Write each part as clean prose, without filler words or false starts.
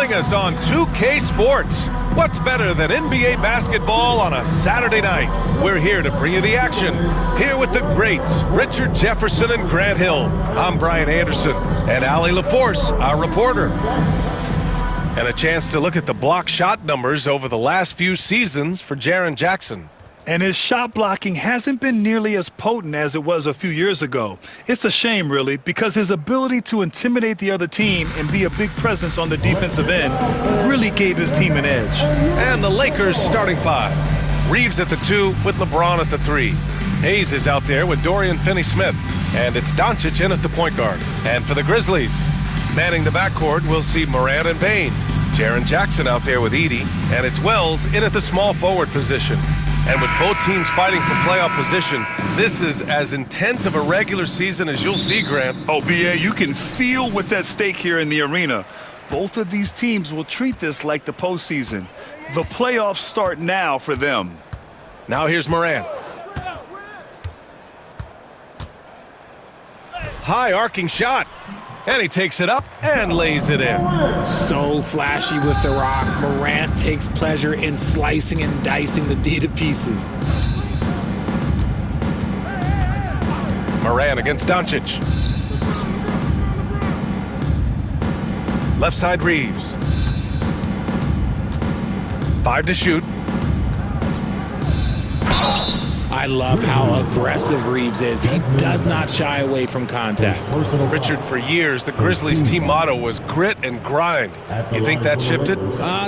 Join us on 2K Sports. What's better than NBA basketball on a Saturday night? We're here to bring you the action. Here with the greats, Richard Jefferson and Grant Hill. I'm Brian Anderson, and Allie LaForce, our reporter. And a chance to look at the block shot numbers over the last few seasons for Jaren Jackson. And his shot blocking hasn't been nearly as potent as it was a few years ago. It's a shame, really, because his ability to intimidate the other team and be a big presence on the defensive end really gave his team an edge. And the Lakers starting five. Reeves at the 2 with LeBron at the 3. Hayes is out there with Dorian Finney-Smith. And it's Doncic in at the point guard. And for the Grizzlies, manning the backcourt, we'll see Morant and Bane. Jaren Jackson out there with Edey. And it's Wells in at the small forward position. And with both teams fighting for playoff position, this is as intense of a regular season as you'll see, Grant. Oh, B.A., you can feel what's at stake here in the arena. Both of these teams will treat this like the postseason. The playoffs start now for them. Now here's Morant. High arcing shot. And he takes it up and lays it in. So flashy with the rock. Morant takes pleasure in slicing and dicing the D to pieces. Morant against Doncic. Left side Reeves. 5 to shoot. I love how aggressive Reeves is. He does not shy away from contact. Richard, for years, the Grizzlies team motto was grit and grind. You think that shifted?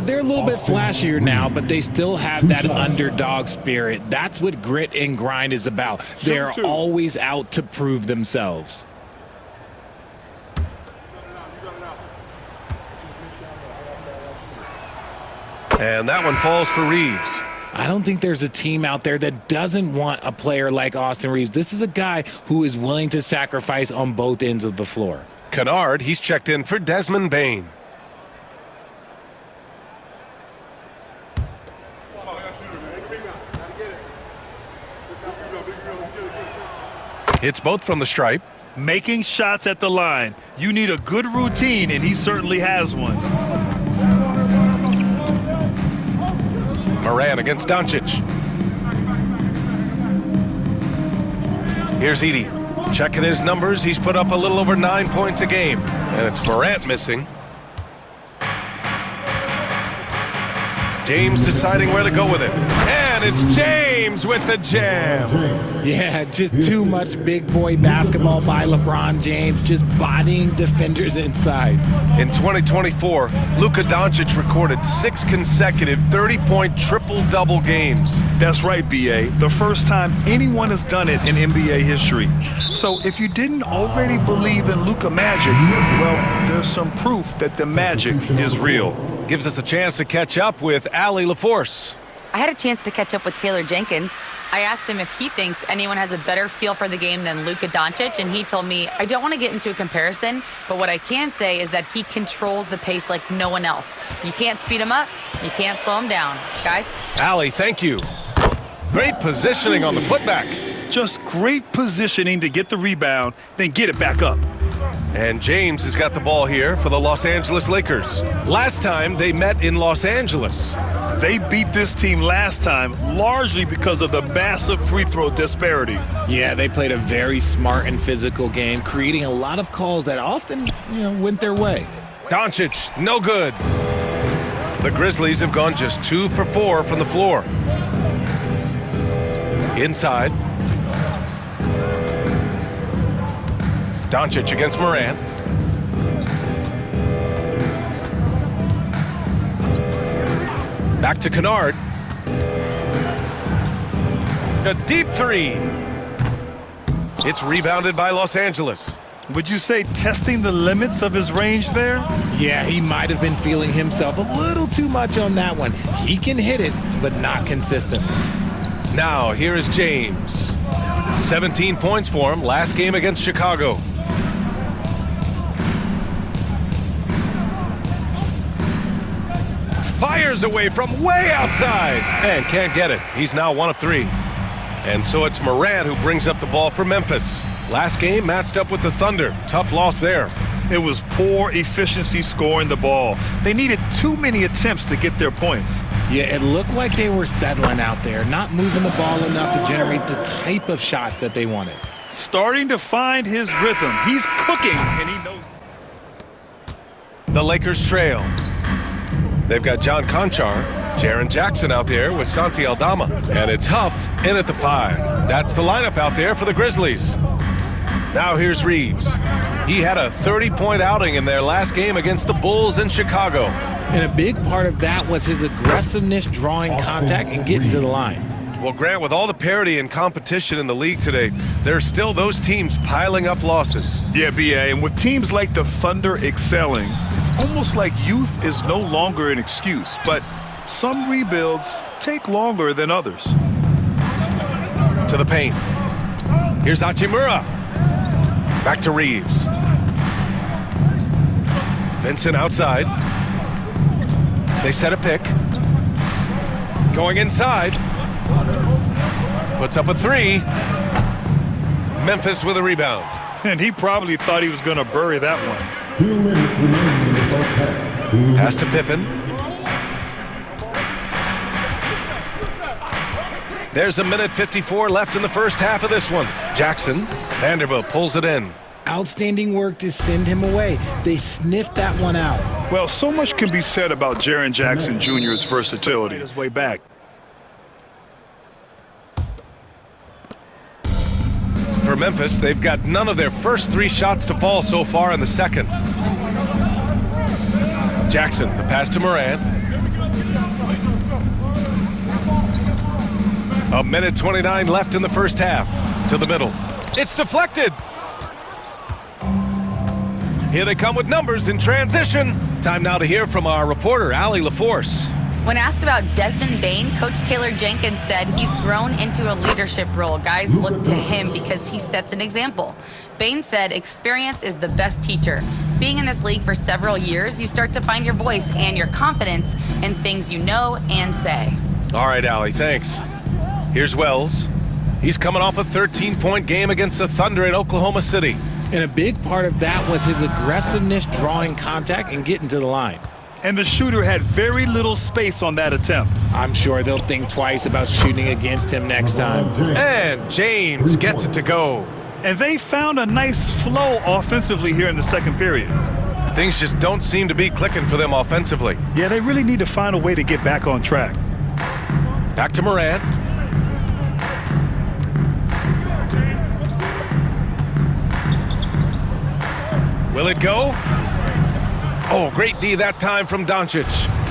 They're a little bit flashier now, but they still have that underdog spirit. That's what grit and grind is about. They're always out to prove themselves. And that one falls for Reeves. I don't think there's a team out there that doesn't want a player like Austin Reeves. This is a guy who is willing to sacrifice on both ends of the floor. Kennard, he's checked in for Desmond Bane. Hits both from the stripe. Making shots at the line. You need a good routine, and he certainly has one. Morant against Doncic. Here's Edey. Checking his numbers, he's put up a little over 9 points a game. And it's Morant missing. James deciding where to go with it. And it's James with the jam. Yeah, just too much big boy basketball by LeBron James, just bodying defenders inside. In 2024, Luka Doncic recorded 6 consecutive 30-point triple-double games. That's right, B.A. The first time anyone has done it in NBA history. So if you didn't already believe in Luka magic, well, there's some proof that the magic is real. Gives us a chance to catch up with Allie LaForce. I had a chance to catch up with Taylor Jenkins. I asked him if he thinks anyone has a better feel for the game than Luka Doncic, and he told me, I don't want to get into a comparison, but what I can say is that he controls the pace like no one else. You can't speed him up, you can't slow him down. Guys? Allie, thank you. Great positioning on the putback. Just great positioning to get the rebound, then get it back up. And James has got the ball here for the Los Angeles Lakers. Last time they met in Los Angeles. They beat this team last time largely because of the massive free throw disparity. Yeah, they played a very smart and physical game, creating a lot of calls that often, went their way. Doncic, no good. The Grizzlies have gone just 2 for 4 from the floor. Inside. Doncic against Morant. Back to Kennard. A deep 3. It's rebounded by Los Angeles. Would you say testing the limits of his range there? Yeah, he might have been feeling himself a little too much on that one. He can hit it, but not consistently. Now, here is James. 17 points for him last game against Chicago. Fires away from way outside and can't get it. He's now 1 of 3. And so it's Morant who brings up the ball for Memphis. Last game matched up with the Thunder. Tough loss there. It was poor efficiency scoring the ball. They needed too many attempts to get their points. Yeah, it looked like they were settling out there, not moving the ball enough to generate the type of shots that they wanted. Starting to find his rhythm. He's cooking, and he knows. The Lakers trail. They've got John Conchar, Jaren Jackson out there with Santi Aldama. And it's Huff in at the 5. That's the lineup out there for the Grizzlies. Now here's Reeves. He had a 30-point outing in their last game against the Bulls in Chicago. And a big part of that was his aggressiveness drawing contact and getting to the line. Well, Grant, with all the parity and competition in the league today, there are still those teams piling up losses. Yeah, B.A., and with teams like the Thunder excelling, it's almost like youth is no longer an excuse, but some rebuilds take longer than others. To the paint. Here's Hachimura. Back to Reeves. Vincent outside. They set a pick. Going inside. Puts up a 3. Memphis with a rebound. And he probably thought he was going to bury that one. 2 minutes remaining in the first half. Pass to Pippen. There's 1:54 left in the first half of this one. Jackson. Vanderbilt pulls it in. Outstanding work to send him away. They sniffed that one out. Well, so much can be said about Jaren Jackson Jr.'s versatility. His way back. For Memphis, they've got none of their first 3 shots to fall so far in the second. Jackson, the pass to Morant. 1:29 left in the first half. To the middle. It's deflected. Here they come with numbers in transition. Time now to hear from our reporter, Allie LaForce. When asked about Desmond Bane, Coach Taylor Jenkins said he's grown into a leadership role. Guys look to him because he sets an example. Bane said experience is the best teacher. Being in this league for several years, you start to find your voice and your confidence in things you know and say. All right, Allie, thanks. Here's Wells. He's coming off a 13-point game against the Thunder in Oklahoma City. And a big part of that was his aggressiveness drawing contact and getting to the line. And the shooter had very little space on that attempt. I'm sure they'll think twice about shooting against him next time. And James gets it to go. And they found a nice flow offensively here in the second period. Things just don't seem to be clicking for them offensively. Yeah, they really need to find a way to get back on track. Back to Morant. Will it go? Oh, great D that time from Doncic.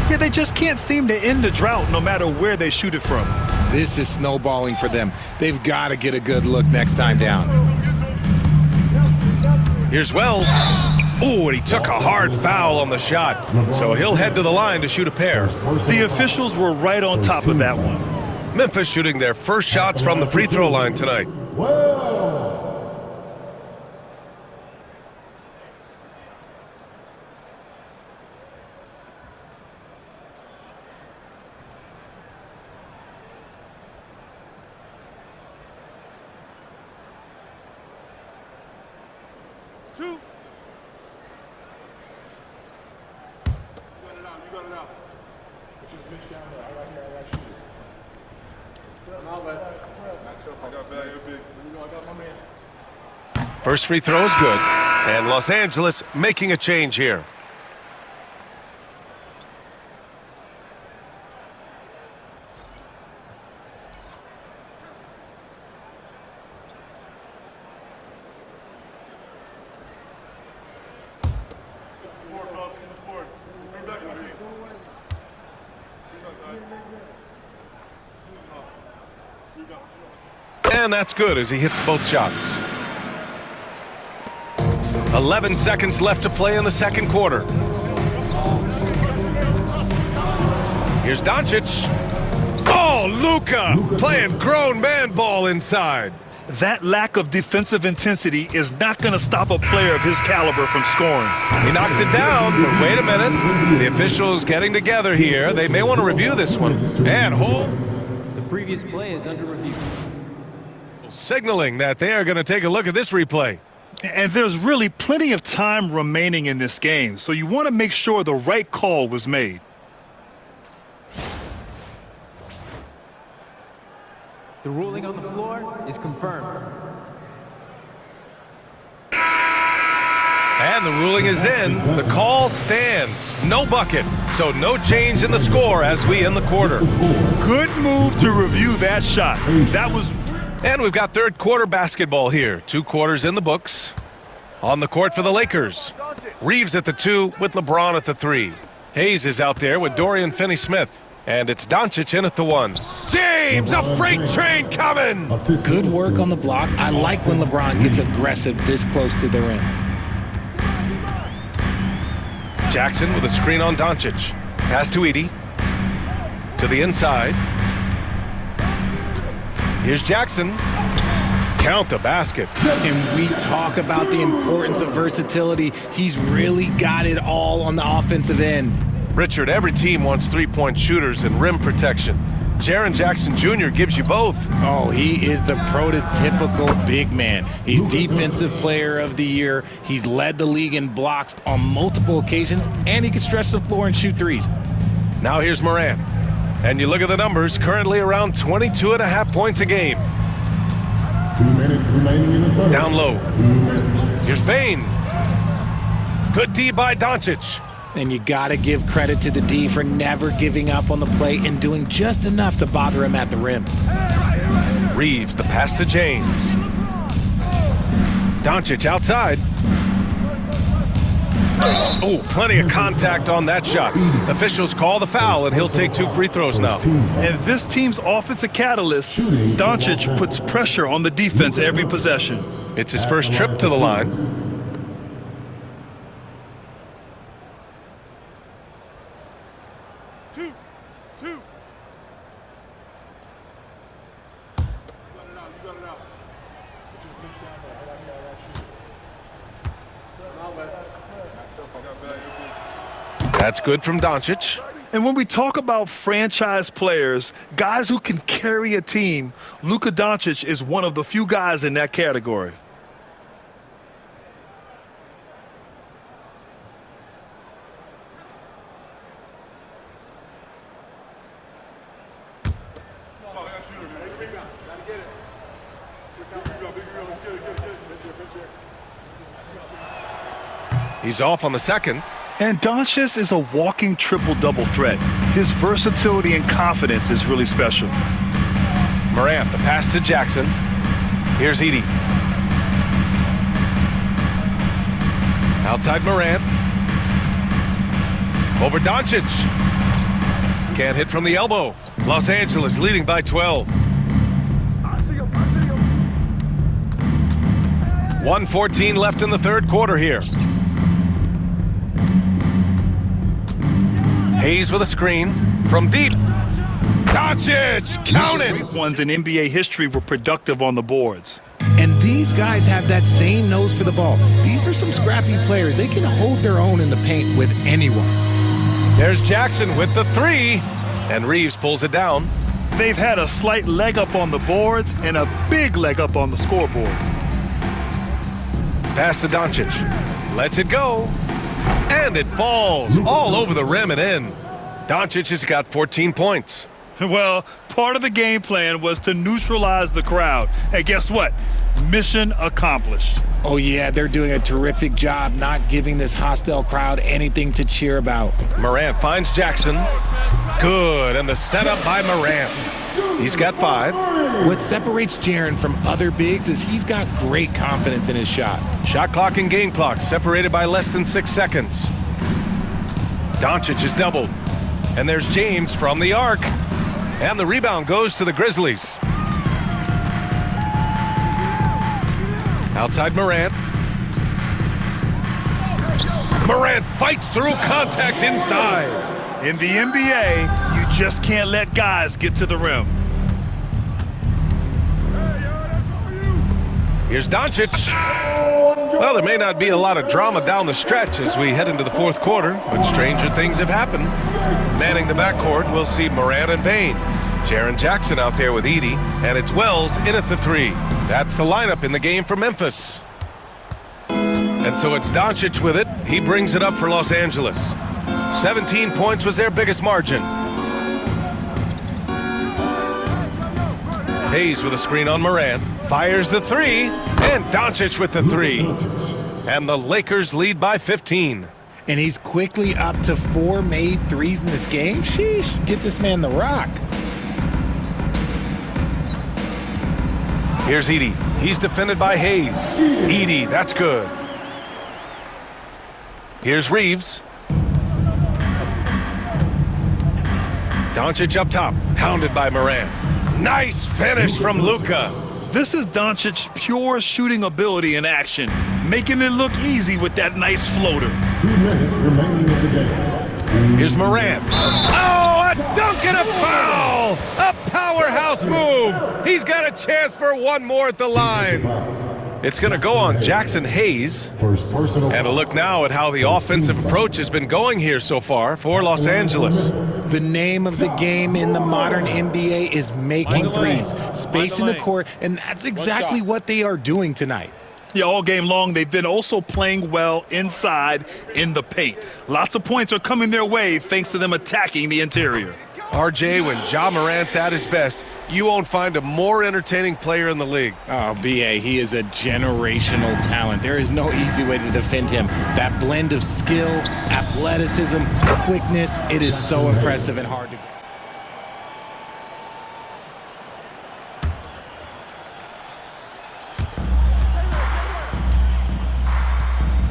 Yeah, they just can't seem to end the drought no matter where they shoot it from. This is snowballing for them. They've got to get a good look next time down. Here's Wells. Ooh, and he took a hard foul on the shot. So he'll head to the line to shoot a pair. The officials were right on top of that one. Memphis shooting their first shots from the free throw line tonight. First free throw is good. And Los Angeles making a change here. And that's good as he hits both shots. 11 seconds left to play in the second quarter. Here's Doncic. Oh, Luka playing grown man ball inside. That lack of defensive intensity is not going to stop a player of his caliber from scoring. He knocks it down, but wait a minute. The officials getting together here. They may want to review this one. And hold. The previous play is under review. Signaling that they are going to take a look at this replay. And there's really plenty of time remaining in this game, so you want to make sure the right call was made. The ruling on the floor is confirmed. And the ruling is in. The call stands. No bucket, so no change in the score as we end the quarter. Good move to review that shot. That was... And we've got third quarter basketball here. 2 quarters in the books. On the court for the Lakers. Reeves at the 2 with LeBron at the 3. Hayes is out there with Dorian Finney-Smith. And it's Doncic in at the 1. James, a freight train coming! Good work on the block. I like when LeBron gets aggressive this close to the rim. Jackson with a screen on Doncic. Pass to Edey. To the inside. Here's Jackson. Count the basket. And we talk about the importance of versatility. He's really got it all on the offensive end. Richard, every team wants three-point shooters and rim protection. Jaren Jackson Jr. gives you both. Oh, he is the prototypical big man. He's Defensive Player of the Year. He's led the league in blocks on multiple occasions, and he can stretch the floor and shoot threes. Now here's Morant. And you look at the numbers, currently around 22.5 points a game. 2 minutes remaining in the third. Down low. Here's Bane. Good D by Doncic. And you got to give credit to the D for never giving up on the play and doing just enough to bother him at the rim. Reeves, the pass to James. Doncic outside. Oh, plenty of contact on that shot. Officials call the foul, and he'll take 2 free throws now. And this team's offensive catalyst, Doncic, puts pressure on the defense every possession. It's his first trip to the line. That's good from Doncic. And when we talk about franchise players, guys who can carry a team, Luka Doncic is one of the few guys in that category. He's off on the second. And Doncic is a walking triple-double threat. His versatility and confidence is really special. Morant, the pass to Jackson. Here's Edey. Outside Morant. Over Doncic. Can't hit from the elbow. Los Angeles leading by 12. 1:14 left in the third quarter here. Hayes with a screen from deep. Doncic, count it! Great ones in NBA history were productive on the boards. And these guys have that same nose for the ball. These are some scrappy players. They can hold their own in the paint with anyone. There's Jackson with the 3, and Reeves pulls it down. They've had a slight leg up on the boards and a big leg up on the scoreboard. Pass to Doncic. Lets it go. And it falls all over the rim and in. Doncic has got 14 points. Well, part of the game plan was to neutralize the crowd. And guess what? Mission accomplished. Oh, yeah, they're doing a terrific job not giving this hostile crowd anything to cheer about. Morant finds Jackson. Good, and the setup by Morant. He's got 5. What separates Jaren from other bigs is he's got great confidence in his shot. Shot clock and game clock separated by less than 6 seconds. Doncic is doubled. And there's James from the arc. And the rebound goes to the Grizzlies. Outside Morant. Morant fights through contact inside. In the NBA, you just can't let guys get to the rim. Here's Doncic. Well, there may not be a lot of drama down the stretch as we head into the fourth quarter, but stranger things have happened. Manning the backcourt, we'll see Morant and Bane. Jaren Jackson out there with Edey, and it's Wells in at the 3. That's the lineup in the game for Memphis. And so it's Doncic with it. He brings it up for Los Angeles. 17 points was their biggest margin. Hayes with a screen on Morant. Fires the three. And Doncic with the three. And the Lakers lead by 15. And he's quickly up to 4 made threes in this game. Sheesh, get this man the rock. Here's Edey. He's defended by Hayes. Edey, that's good. Here's Reeves. Doncic up top, hounded by Morant. Nice finish from Luka. This is Doncic's pure shooting ability in action, making it look easy with that nice floater. 2 minutes remaining in the game. Here's Morant. Oh, a dunk and a foul! A powerhouse move! He's got a chance for one more at the line. It's going to go on Jackson Hayes. First personal. And a look now at how the offensive approach has been going here so far for Los Angeles. The name of the game in the modern NBA is making threes, spacing the court, and that's exactly what they are doing tonight. Yeah, all game long, they've been also playing well inside in the paint. Lots of points are coming their way thanks to them attacking the interior. RJ, when Ja Morant's at his best, you won't find a more entertaining player in the league. Oh, B.A., he is a generational talent. There is no easy way to defend him. That blend of skill, athleticism, quickness, it is so impressive and hard to...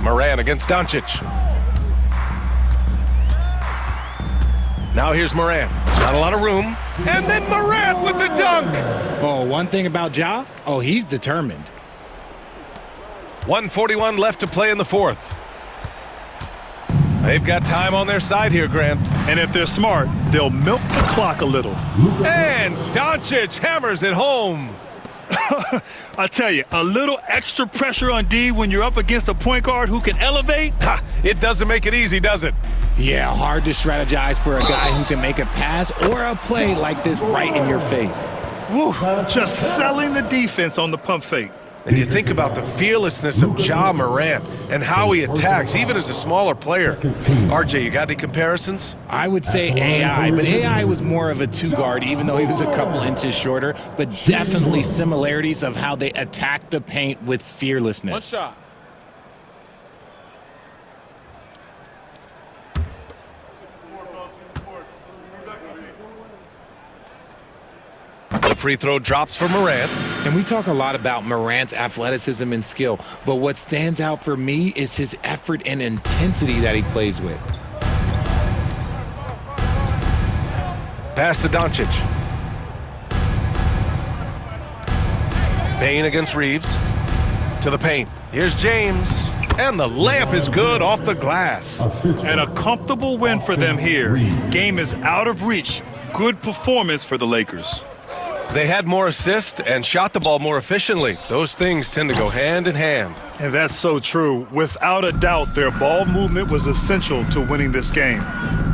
Morant against Doncic. Now here's Morant. Not a lot of room. And then Morant with the dunk. Oh, one thing about Ja? Oh, he's determined. 1:41 left to play in the fourth. They've got time on their side here, Grant. And if they're smart, they'll milk the clock a little. And Doncic hammers it home. I tell you, a little extra pressure on D when you're up against a point guard who can elevate. Ha, it doesn't make it easy, does it? Yeah, hard to strategize for a guy who can make a pass or a play like this right in your face. Woo, just selling the defense on the pump fake. And you think about the fearlessness of Ja Morant and how he attacks, even as a smaller player. RJ, you got any comparisons? I would say AI, but AI was more of a two-guard, even though he was a couple inches shorter, but definitely similarities of how they attack the paint with fearlessness. One shot. The free throw drops for Morant. And we talk a lot about Morant's athleticism and skill, but what stands out for me is his effort and intensity that he plays with. Pass to Doncic. Payne against Reeves. To the paint. Here's James. And the layup is good off the glass. And a comfortable win for them here. Game is out of reach. Good performance for the Lakers. They had more assists and shot the ball more efficiently. Those things tend to go hand in hand. And that's so true. Without a doubt, their ball movement was essential to winning this game.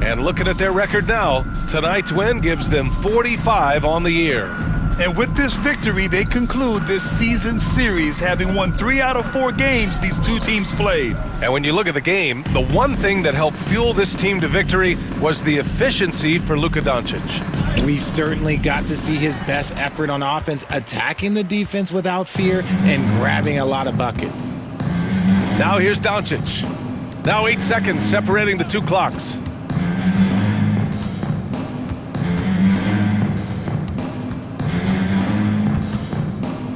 And looking at their record now, tonight's win gives them 45 on the year. And with this victory, they conclude this season series, having won 3 out of 4 games these two teams played. And when you look at the game, the one thing that helped fuel this team to victory was the efficiency for Luka Doncic. We certainly got to see his best effort on offense, attacking the defense without fear and grabbing a lot of buckets. Now here's Doncic. Now 8 seconds separating the two clocks.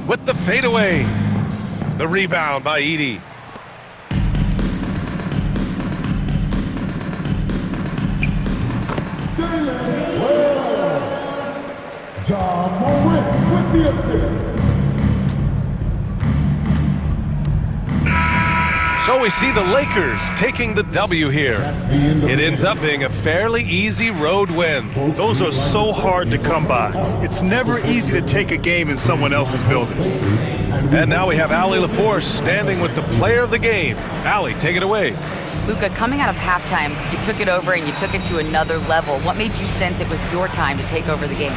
With the fadeaway. The rebound by Edey. Ja Morant with the assist. So we see the Lakers taking the W here. It ends up being a fairly easy road win. Those are so hard to come by. It's never easy to take a game in someone else's building. And now we have Allie LaForce standing with the player of the game. Allie, take it away. Luka, coming out of halftime, you took it over and you took it to another level. What made you sense it was your time to take over the game?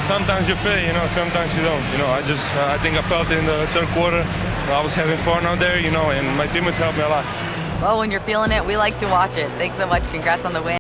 Sometimes you feel, sometimes you don't. I think I felt it in the third quarter. I was having fun out there, and my teammates helped me a lot. Well, when you're feeling it, we like to watch it. Thanks so much. Congrats on the win.